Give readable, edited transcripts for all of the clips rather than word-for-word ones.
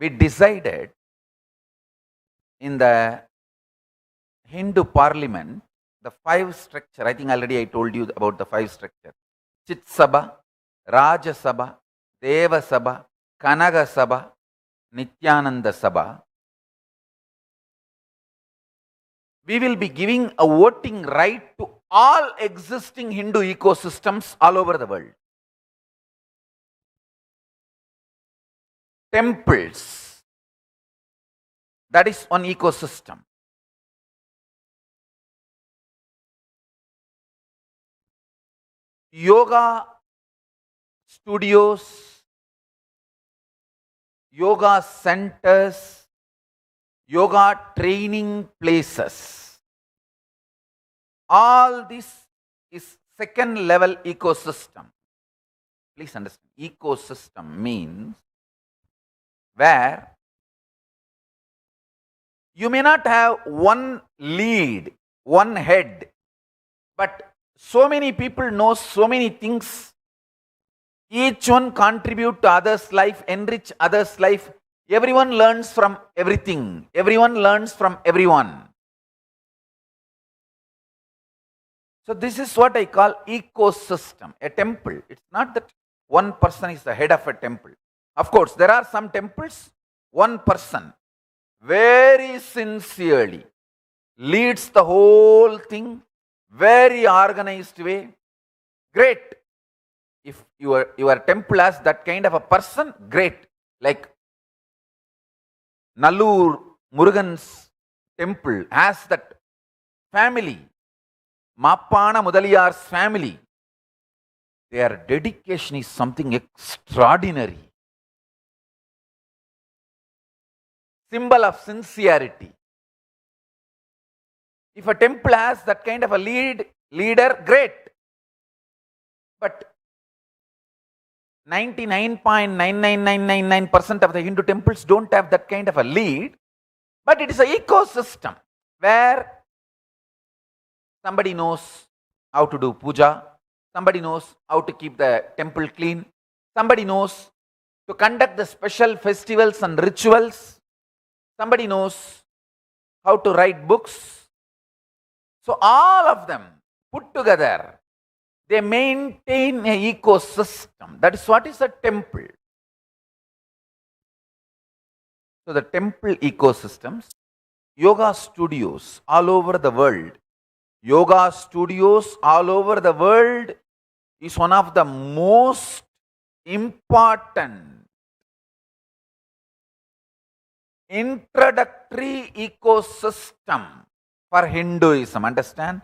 we decided in the Hindu parliament, the 5 structure, I think already I told you about the 5 structure. Chit Sabha, Raja Sabha, Deva Sabha, Kanaga Sabha, Nityananda Sabha. We will be giving a voting right to all existing Hindu ecosystems all over the world. Temples, that is one ecosystem. Yoga studios, yoga centers, yoga training places. All this is second level ecosystem. Please understand, ecosystem means where you may not have one lead, one head, but so many people know so many things. Each one contribute to others' life, enrich others' life. Everyone learns from everything. Everyone learns from everyone. So this is what I call ecosystem, a temple. It's not that one person is the head of a temple. Of course, there are some temples, one person very sincerely leads the whole thing, very organized way. Great. If your temple has that kind of a person, great. Like Nallur Murugan's temple has that family, Mappana Mudaliyar's family. Their dedication is something extraordinary. Symbol of sincerity. If a temple has that kind of a leader, great. But 99.99999% of the Hindu temples don't have that kind of a lead. But it is an ecosystem where somebody knows how to do puja, somebody knows how to keep the temple clean, somebody knows to conduct the special festivals and rituals, somebody knows how to write books. So all of them put together, they maintain an ecosystem. That is what is a temple. So the temple ecosystems, yoga studios all over the world. Yoga studios all over the world is one of the most important introductory ecosystem for Hinduism. Understand?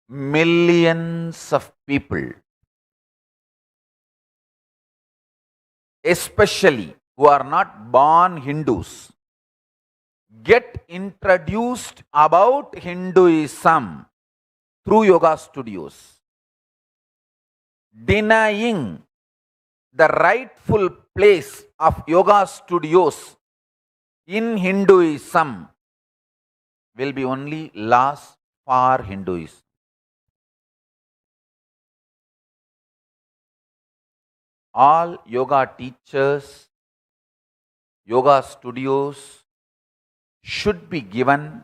Millions of people, especially who are not born Hindus, get introduced about Hinduism through yoga studios. Denying the rightful place of yoga studios in Hinduism will be only loss for Hinduism. All yoga teachers, yoga studios should be given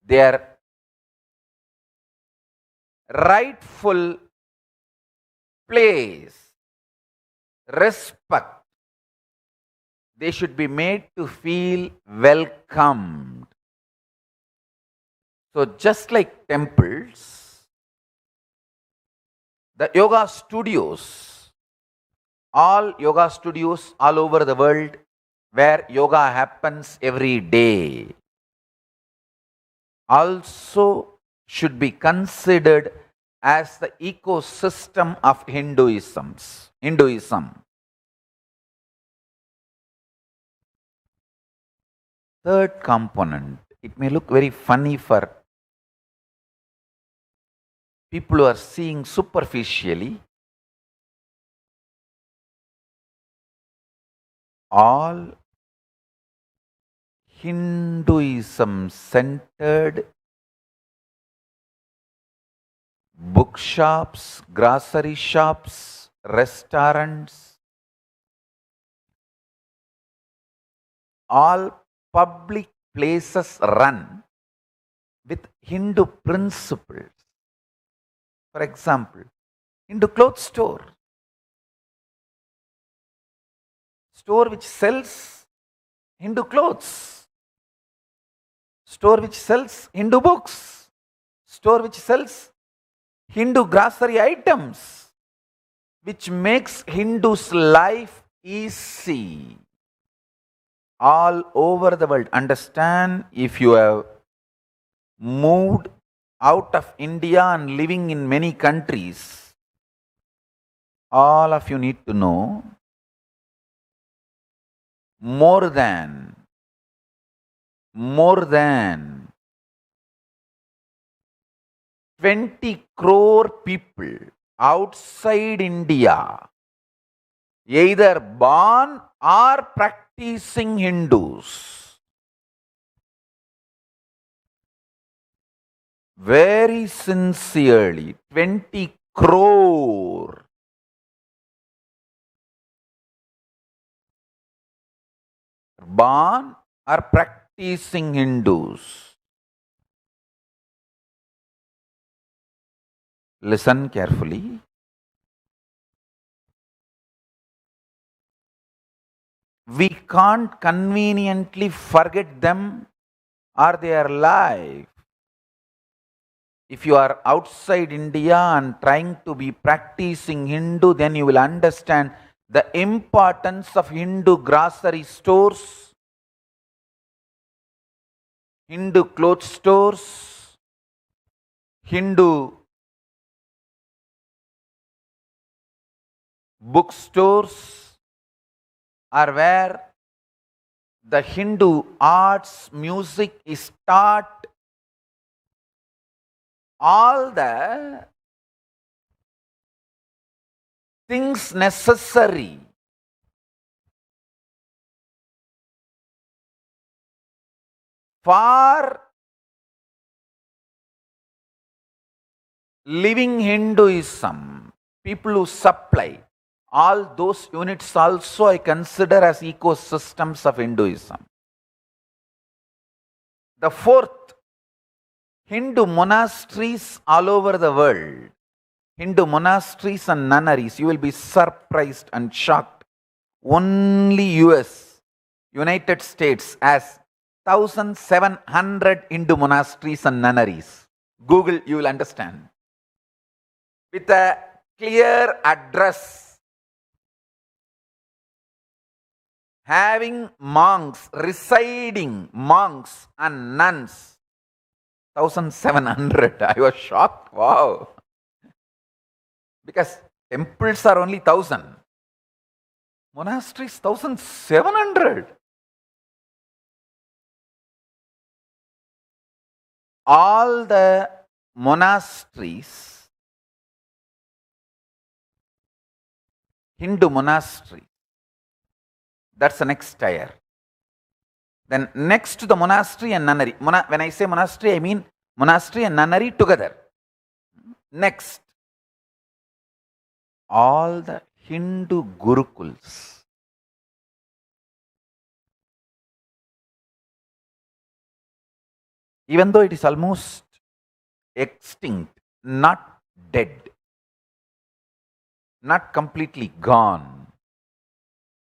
their rightful place, respect. They should be made to feel welcomed. So just like temples, the yoga studios, all yoga studios all over the world where yoga happens every day, also should be considered as the ecosystem of Hinduism. Third component, it may look very funny for people who are seeing superficially. All Hinduism centered bookshops, grocery shops, restaurants, all public places run with Hindu principles. For example, Hindu clothes store which sells Hindu clothes, store which sells Hindu books, store which sells Hindu grocery items, which makes Hindus' life easy. All over the world. Understand, if you have moved out of India and living in many countries, all of you need to know more than 20 crore people outside India, either born or practicing Hindus. Very sincerely, 20 crore. Born or practicing Hindus. Listen carefully. We can't conveniently forget them or their life. If you are outside India and trying to be practicing Hindu, then you will understand the importance of Hindu grocery stores, Hindu clothes stores, Hindu bookstores, are where the Hindu arts, music is taught. All the things necessary for living Hinduism, people who supply, all those units also I consider as ecosystems of Hinduism. The fourth, Hindu monasteries all over the world. Hindu monasteries and nunneries, you will be surprised and shocked. Only US, United States, has 1,700 Hindu monasteries and nunneries. Google, you will understand. With a clear address, having monks, residing monks and nuns, 1,700. I was shocked. Wow. Because temples are only 1,000. Monasteries 1,700. All the monasteries, Hindu monastery, that's the next tier. Then next to the monastery and nunnery. When I say monastery, I mean monastery and nunnery together. Next, all the Hindu gurukuls. Even though it is almost extinct, not dead, not completely gone,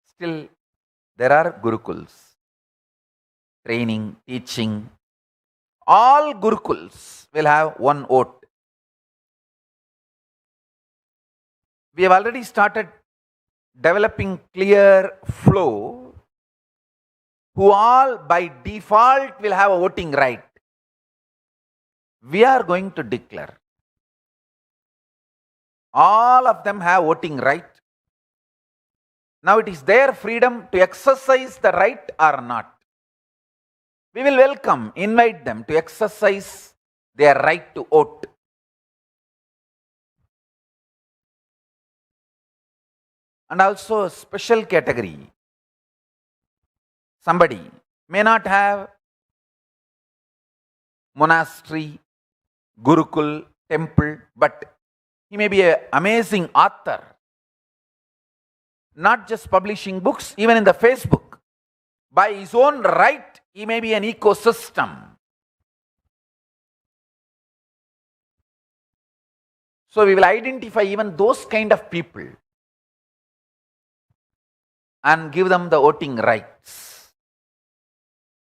still there are gurukuls. Training, teaching. All gurukuls will have one vote. We have already started developing clear flow, who all by default will have a voting right. We are going to declare. All of them have voting right. Now it is their freedom to exercise the right or not. We will welcome, invite them to exercise their right to vote. And also a special category. Somebody may not have monastery, gurukul, temple, but he may be an amazing author. Not just publishing books, even in the Facebook. By his own right, he may be an ecosystem. So we will identify even those kind of people and give them the voting rights.